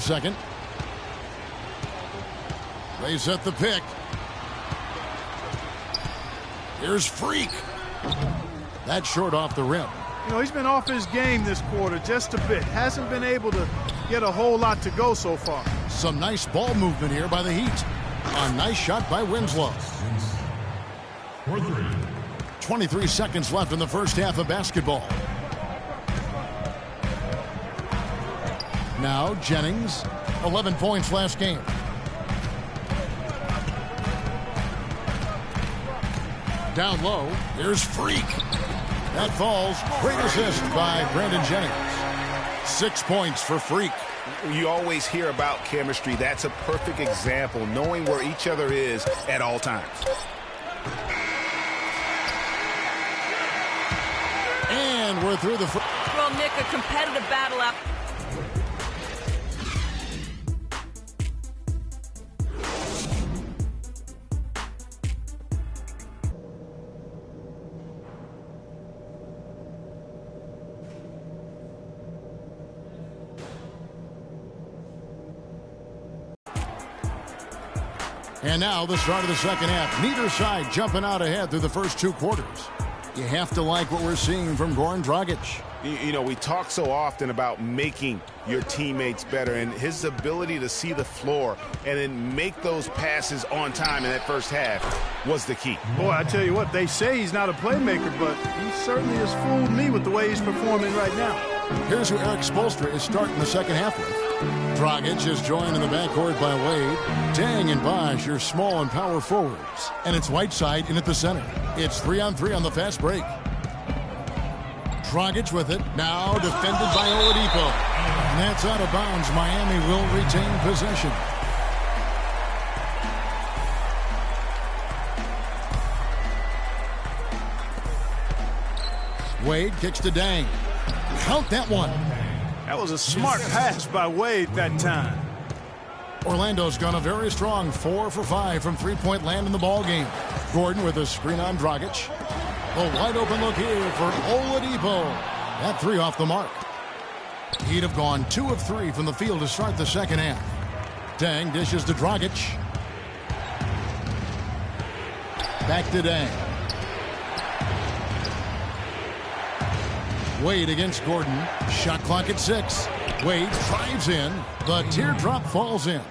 second. They set the pick. Here's Freak. That's short off the rim. You know, he's been off his game this quarter just a bit. Hasn't been able to get a whole lot to go so far. Some nice ball movement here by the Heat. A nice shot by Winslow. 23 seconds left in the first half of basketball. Now Jennings, 11 points last game. Down low, here's Freak. That falls. Great assist by Brandon Jennings. 6 points for Freak. You always hear about chemistry. That's a perfect example, knowing where each other is at all times. And we're through the... Well, Nick, a competitive battle out. And now the start of the second half. Neither side jumping out ahead through the first 2 quarters. You have to like what we're seeing from Goran Dragic. You know, we talk so often about making your teammates better, and his ability to see the floor and then make those passes on time in that first half was the key. Boy, I tell you what, they say he's not a playmaker, but he certainly has fooled me with the way he's performing right now. Here's who Eric Spoelstra is starting the second half with. Dragic is joined in the backcourt by Wade. Deng and Bosh are small and power forwards. And it's Whiteside in at the center. It's 3-on-3 on the fast break. Dragic with it. Now defended by Oladipo. And that's out of bounds. Miami will retain possession. Wade kicks to Deng. Count that one. That was a smart pass by Wade that time. Orlando's gone a very strong 4 for 5 from three-point land in the ball game. Gordon with a screen on Dragic. A wide open look here for Oladipo. That 3 off the mark. He'd have gone 2 of 3 from the field to start the second half. Deng dishes to Dragic. Back to Deng. Wade against Gordon. Shot clock at 6. Wade drives in. The teardrop falls in.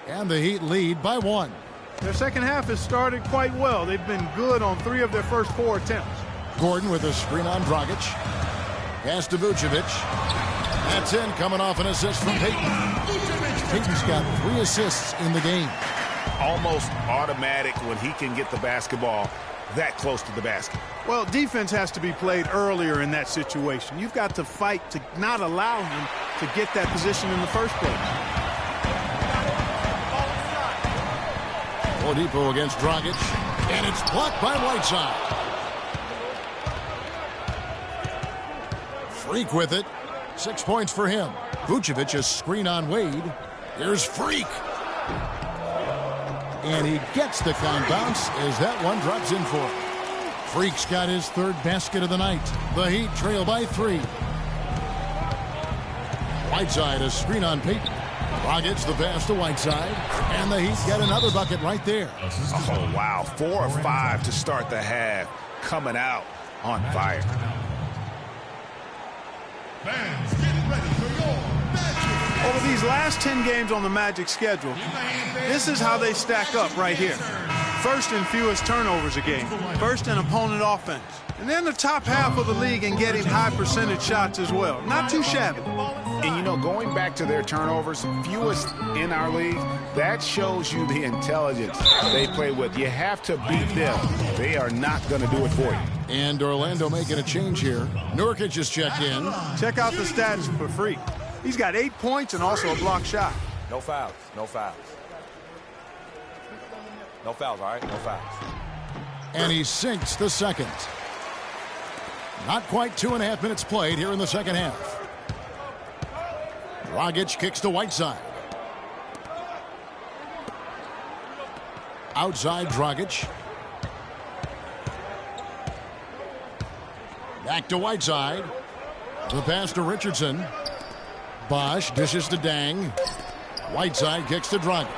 And the Heat lead by 1. Their second half has started quite well. They've been good on 3 of their first 4 attempts. Gordon with a screen on Dragic. Pass to Vucevic. That's in, coming off an assist from Payton. Payton's got 3 assists in the game. Almost automatic when he can get the basketball that close to the basket. Well, defense has to be played earlier in that situation. You've got to fight to not allow him to get that position in the first place. Oladipo against Dragic, and it's blocked by Whiteside. Freak with it. 6 points for him. Vucevic a screen on Wade. Here's Freak. And he gets the count bounce as that one drops in for him. Freak's got his 3rd basket of the night. The Heat trail by 3. Whiteside a screen on Payton. Dragic the pass to Whiteside. And the Heat get another bucket right there. Oh, wow. 4 of 5 to start the half. Coming out on fire. Fans, get ready for your Magic. Over these last 10 games on the Magic schedule, this is how they stack up right here. First in fewest turnovers a game. First in opponent offense. And then the top half of the league in getting high percentage shots as well. Not too shabby. And, you know, going back to their turnovers, fewest in our league, that shows you the intelligence they play with. You have to beat them. They are not going to do it for you. And Orlando making a change here. Nurkic is checked in. Check out the stats for Freak. He's got 8 points and also a block shot. No fouls. No fouls. No fouls, all right? No fouls. And he sinks the second. Not quite 2.5 minutes played here in the second half. Dragic kicks to Whiteside. Outside Dragic. Back to Whiteside. The pass to Richardson. Bosch dishes to Dang. Whiteside kicks to Dragic.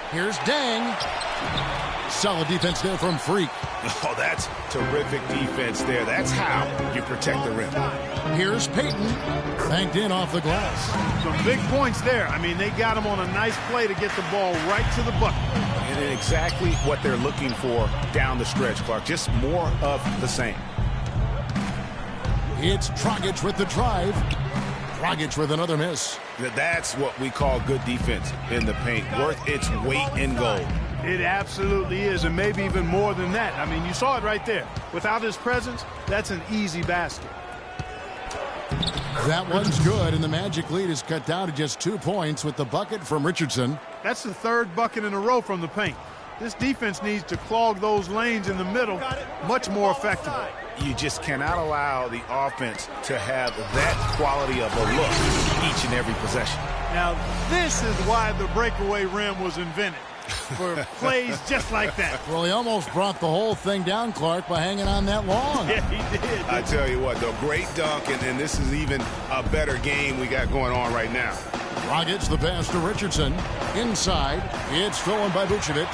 Here's Dang. Solid defense there from Freak. Oh, that's terrific defense there. That's how you protect the rim. Here's Payton. Banked in off the glass. Some big points there. I mean, they got him on a nice play to get the ball right to the bucket. And exactly what they're looking for down the stretch, Clark. Just more of the same. It's Dragic with the drive. Dragic with another miss. That's what we call good defense in the paint. Worth its weight in gold. It absolutely is, and maybe even more than that. I mean, you saw it right there. Without his presence, that's an easy basket. That one's good, and the Magic lead is cut down to just 2 points with the bucket from Richardson. That's the third bucket in a row from the paint. This defense needs to clog those lanes in the middle much more effectively. You just cannot allow the offense to have that quality of a look each and every possession. Now, this is why the breakaway rim was invented, for plays just like that. Well, he almost brought the whole thing down, Clark, by hanging on that long. Yeah, he did. I tell you what, though, great dunk, and this is even a better game we got going on right now. Dragic the pass to Richardson. Inside, it's stolen by Vucevic.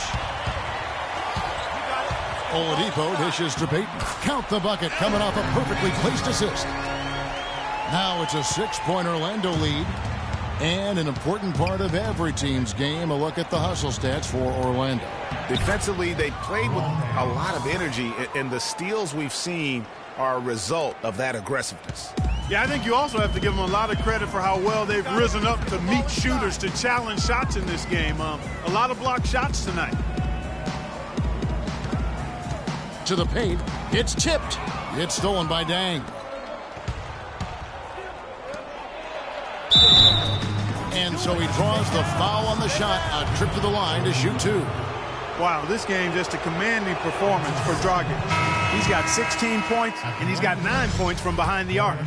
Oladipo dishes to Payton. Count the bucket coming off a perfectly placed assist. Now it's a 6-point Orlando lead. And an important part of every team's game, a look at the hustle stats for Orlando. Defensively, they played with a lot of energy, and the steals we've seen are a result of that aggressiveness. Yeah, I think you also have to give them a lot of credit for how well they've risen up to meet shooters, to challenge shots in this game. A lot of blocked shots tonight. To the paint, it's tipped. It's stolen by Dang. And so he draws the foul on the shot, a trip to the line to shoot 2. Wow, this game just a commanding performance for Dragic. He's got 16 points, and he's got 9 points from behind the arc.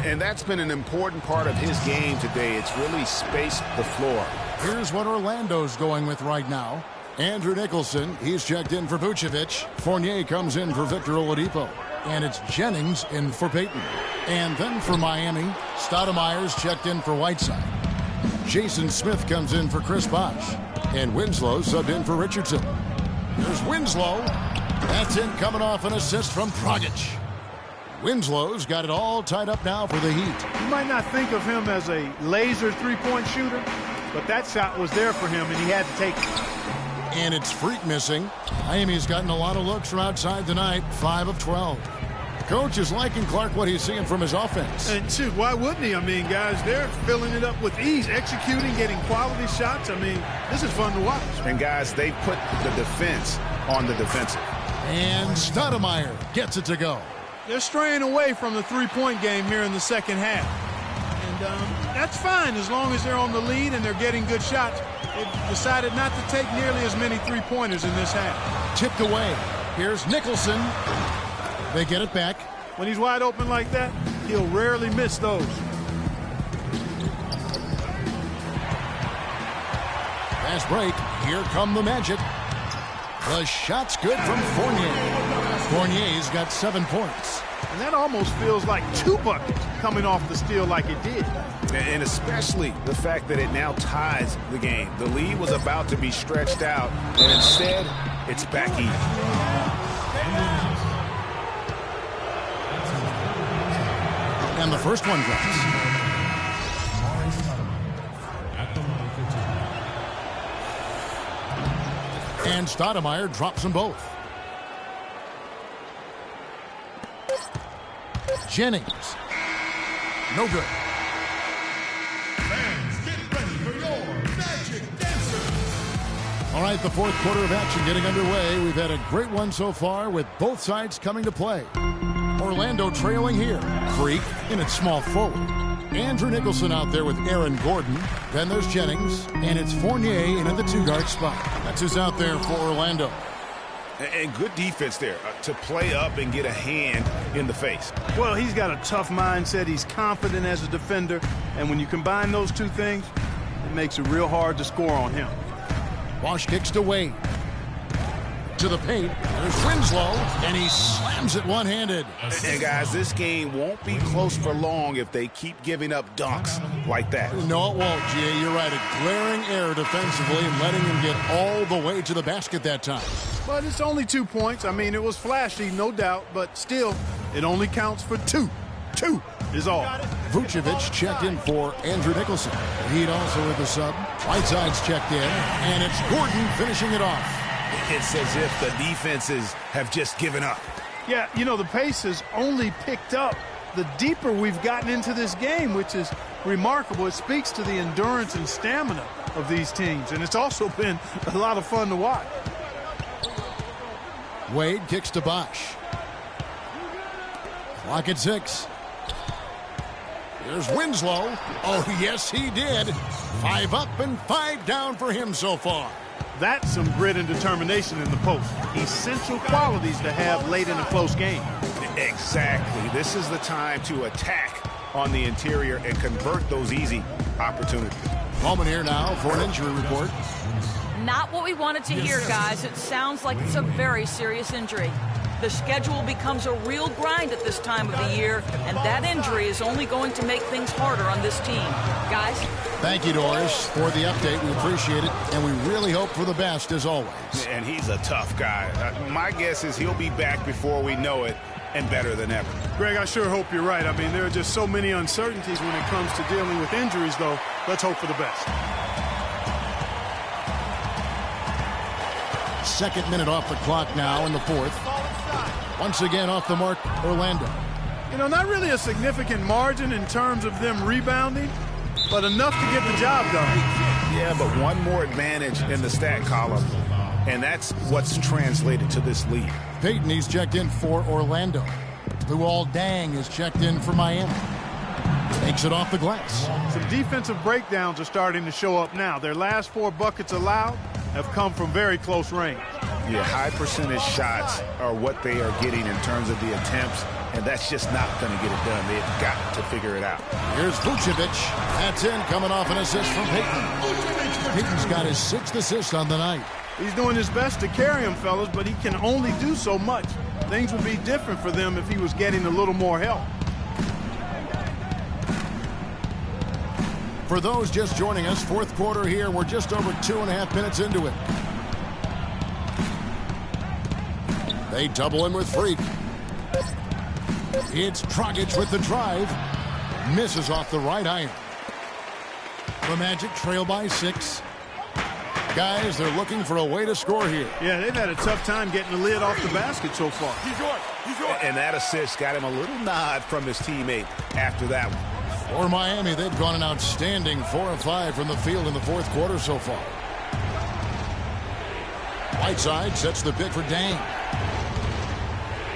And that's been an important part of his game today. It's really spaced the floor. Here's what Orlando's going with right now. Andrew Nicholson, he's checked in for Vucevic. Fournier comes in for Victor Oladipo. And it's Jennings in for Payton. And then for Miami, Stoudemire's checked in for Whiteside. Jason Smith comes in for Chris Bosh. And Winslow subbed in for Richardson. There's Winslow. That's in coming off an assist from Dragic. Winslow's got it all tied up now for the Heat. You might not think of him as a laser three-point shooter, but that shot was there for him, and he had to take it. And it's Freak missing. Miami's gotten a lot of looks from outside tonight, 5 of 12. Coach is liking Clark what he's seeing from his offense. And shoot, why wouldn't he? I mean, guys, they're filling it up with ease, executing, getting quality shots. I mean, this is fun to watch. And guys, they put the defense on the defensive. And Stoudemire gets it to go. They're straying away from the three-point game here in the second half. And that's fine as long as they're on the lead and they're getting good shots. They've decided not to take nearly as many three-pointers in this half. Tipped away. Here's Nicholson. They get it back. When he's wide open like that, he'll rarely miss those. Fast break. Here come the Magic. The shot's good from Fournier. Fournier's got 7 points. And that almost feels like 2 buckets coming off the steal like it did. And especially the fact that it now ties the game. The lead was about to be stretched out, and instead, it's back even. And the first one drops. And Stoudemire drops them both. Jennings. No good. Fans, get ready for your Magic Dancer. All right, the fourth quarter of action getting underway. We've had a great one so far with both sides coming to play. Orlando trailing here. Freak in its small forward. Andrew Nicholson out there with Aaron Gordon. Then there's Jennings. And it's Fournier in at the 2-guard spot. That's who's out there for Orlando. And good defense there to play up and get a hand in the face. Well, he's got a tough mindset. He's confident as a defender. And when you combine those two things, it makes it real hard to score on him. Bosh kicks to Wade. to the paint. There's Winslow, and he slams it one-handed. And guys, this game won't be close for long if they keep giving up dunks like that. No, it won't, G.A. You're right. A glaring error defensively and letting him get all the way to the basket that time. But it's only 2 points. I mean, it was flashy, no doubt, but still, it only counts for 2. 2 is all. Vucevic checked in for Andrew Nicholson. Heat also with the sub. Whiteside's checked in, and it's Gordon finishing it off. It's as if the defenses have just given up. Yeah, you know, the pace has only picked up the deeper we've gotten into this game, which is remarkable. It speaks to the endurance and stamina of these teams, and it's also been a lot of fun to watch. Wade kicks to Bosh. Clock at 6. Here's Winslow. Oh, yes, he did. 5 up and 5 down for him so far. That's some grit and determination in the post. Essential qualities to have late in a close game. Exactly. This is the time to attack on the interior and convert those easy opportunities. Moment here now for an injury report. Not what we wanted to hear, guys. It sounds like it's a very serious injury. The schedule becomes a real grind at this time of the year, and that injury is only going to make things harder on this team. Guys? Thank you, Doris, for the update. We appreciate it, and we really hope for the best as always. And he's a tough guy. My guess is he'll be back before we know it, and better than ever. Greg, I sure hope you're right. I mean, there are just so many uncertainties when it comes to dealing with injuries, though. Let's hope for the best. Second minute off the clock now in the fourth. Once again off the mark, Orlando. You know, not really a significant margin in terms of them rebounding, but enough to get the job done. Yeah, but one more advantage in the stat column, and that's what's translated to this lead. Payton, he's checked in for Orlando. Luol Deng is checked in for Miami. Takes it off the glass. Some defensive breakdowns are starting to show up now. Their last 4 buckets allowed have come from very close range. Yeah, high percentage shots are what they are getting in terms of the attempts, and that's just not going to get it done. They've got to figure it out. Here's Vucevic. That's in, coming off an assist from Payton. Payton's got his 6th assist on the night. He's doing his best to carry him, fellas, but he can only do so much. Things would be different for them if he was getting a little more help. For those just joining us, fourth quarter here. We're just over 2.5 minutes into it. They double in with Freak. It's Dragic with the drive. Misses off the right iron. The Magic trail by 6. Guys, they're looking for a way to score here. Yeah, they've had a tough time getting the lid off the basket so far. He's yours. He's yours. And that assist got him a little nod from his teammate after that one. For Miami, they've gone an outstanding 4 of 5 from the field in the fourth quarter so far. Whiteside sets the pick for Deng.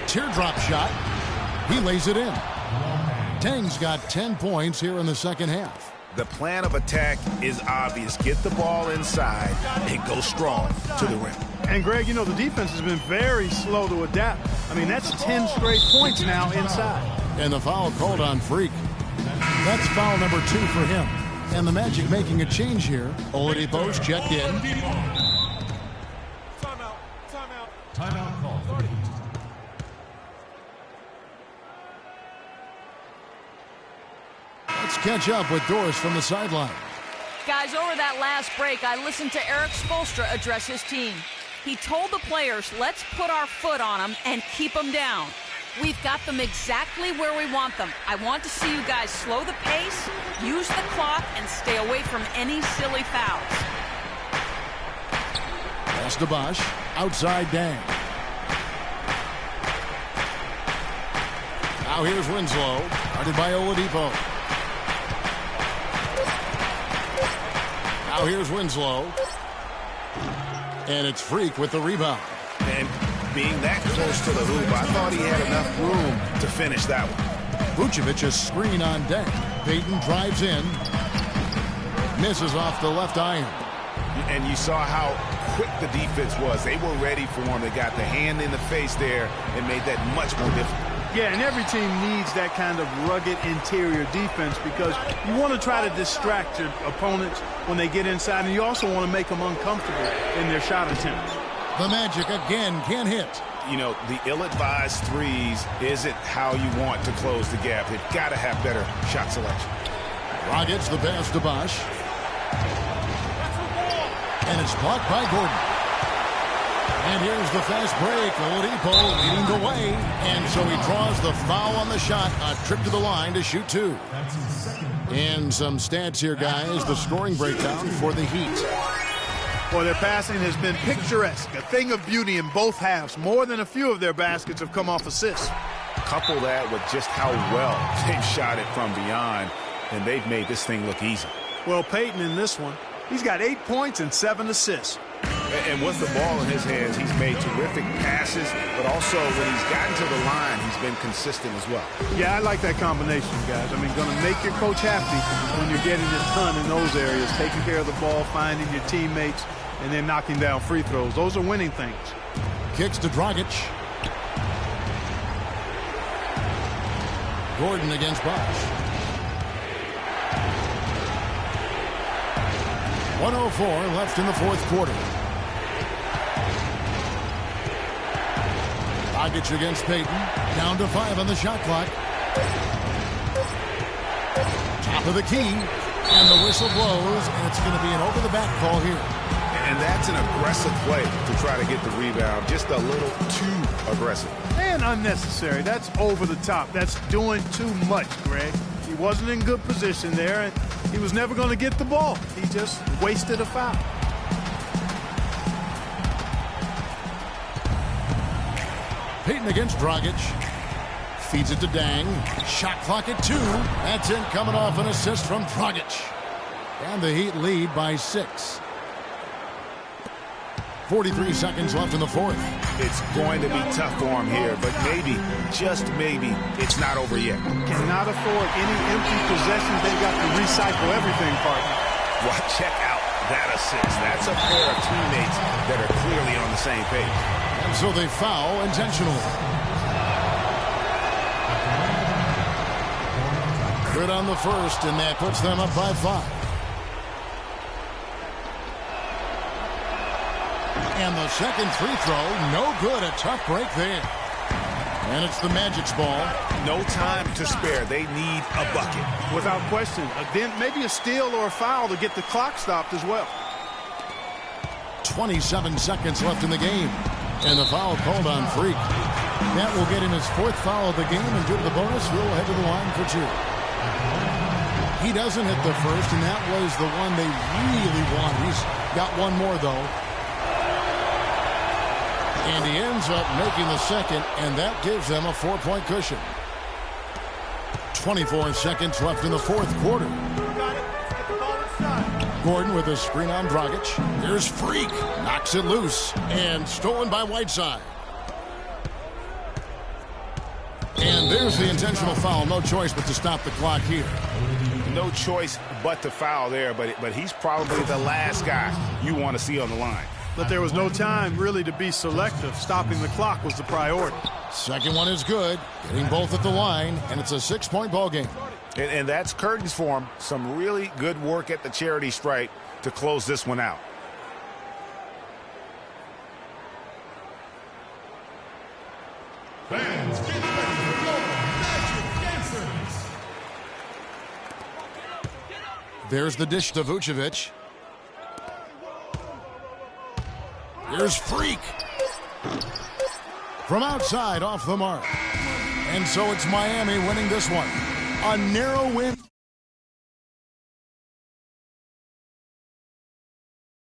Teardrop shot. He lays it in. Deng's got 10 points here in the second half. The plan of attack is obvious. Get the ball inside and go strong to the rim. And, Greg, you know, the defense has been very slow to adapt. I mean, that's 10 straight points now inside. And the foul called on Freak. That's foul number 2 for him. And the Magic making a change here. Oladipo's checked in. Timeout. Timeout call for the Heat. Let's catch up with Doris from the sideline. Guys, over that last break, I listened to Eric Spoelstra address his team. He told the players, let's put our foot on them and keep them down. We've got them exactly where we want them. I want to see you guys slow the pace, use the clock, and stay away from any silly fouls. Pass to Bosh. Outside Deng. Now here's Winslow. Guarded by Oladipo. Now here's Winslow. And it's Freak with the rebound. And being that close to the hoop, I thought he had enough room to finish that one. Vucevic a screen on Deng. Payton drives in. Misses off the left iron. And you saw how quick the defense was. They were ready for him. They got the hand in the face there and made that much more difficult. Yeah, and every team needs that kind of rugged interior defense because you want to try to distract your opponents when they get inside, and you also want to make them uncomfortable in their shot attempts. The Magic again can't hit. You know, the ill-advised threes isn't how you want to close the gap. They've got to have better shot selection. Dragic the pass to Bosh. And it's blocked by Gordon. And here's the fast break. Oladipo leading the way. And so he draws the foul on the shot. A trip to the line to shoot two. And some stats here, guys. The scoring breakdown for the Heat. Well, their passing has been picturesque. A thing of beauty in both halves. More than a few of their baskets have come off assists. Couple that with just how well they've shot it from beyond. And they've made this thing look easy. Well, Payton in this one, he's got 8 points and 7 assists. And with the ball in his hands, he's made terrific passes, but also when he's gotten to the line, he's been consistent as well. Yeah, I like that combination, guys. I mean, going to make your coach happy when you're getting it done in those areas, taking care of the ball, finding your teammates, and then knocking down free throws. Those are winning things. Kicks to Dragic. Gordon against Bosh. 1:04 left in the fourth quarter. Dragic against Payton. Down to 5 on the shot clock. Top of the key. And the whistle blows. And it's going to be an over-the-back call here. And that's an aggressive play to try to get the rebound. Just a little too aggressive. And unnecessary. That's over the top. That's doing too much, Greg. He wasn't in good position there, and he was never going to get the ball. He just wasted a foul. Payton against Dragic. Feeds it to Dang. Shot clock at 2. That's in, coming off an assist from Dragic. And the Heat lead by 6. 43 seconds left in the fourth. It's going to be tough for him here, but maybe, just maybe, it's not over yet. Cannot afford any empty possessions. They got to recycle everything, partner. Well, check out that assist. That's a pair of teammates that are clearly on the same page. And so they foul intentionally. Good on the first, and that puts them up by 5. And the second free throw, no good. A tough break there. And it's the Magic's ball. No time to spare. They need a bucket. Without question. Then maybe a steal or a foul to get the clock stopped as well. 27 seconds left in the game. And the foul called on Freak. That will get him his 4th foul of the game, and due to the bonus, he'll head to the line for 2. He doesn't hit the first, and that was the one they really want. He's got one more, though. And he ends up making the second, and that gives them a 4-point cushion. 24 seconds left in the fourth quarter. Gordon with a screen on Dragic. Here's Freak. Knocks it loose. And stolen by Whiteside. And there's the intentional foul. No choice but to stop the clock here. No choice but to foul there, but he's probably the last guy you want to see on the line. But there was no time really to be selective. Stopping the clock was the priority. Second one is good. Getting both at the line, and it's a 6-point ball game. And that's curtains for him. Some really good work at the charity stripe to close this one out. Fans, get ready for your Magic Dancers. There's the dish to Vucevic. Here's Freak. From outside, off the mark. And so it's Miami winning this one. A narrow win.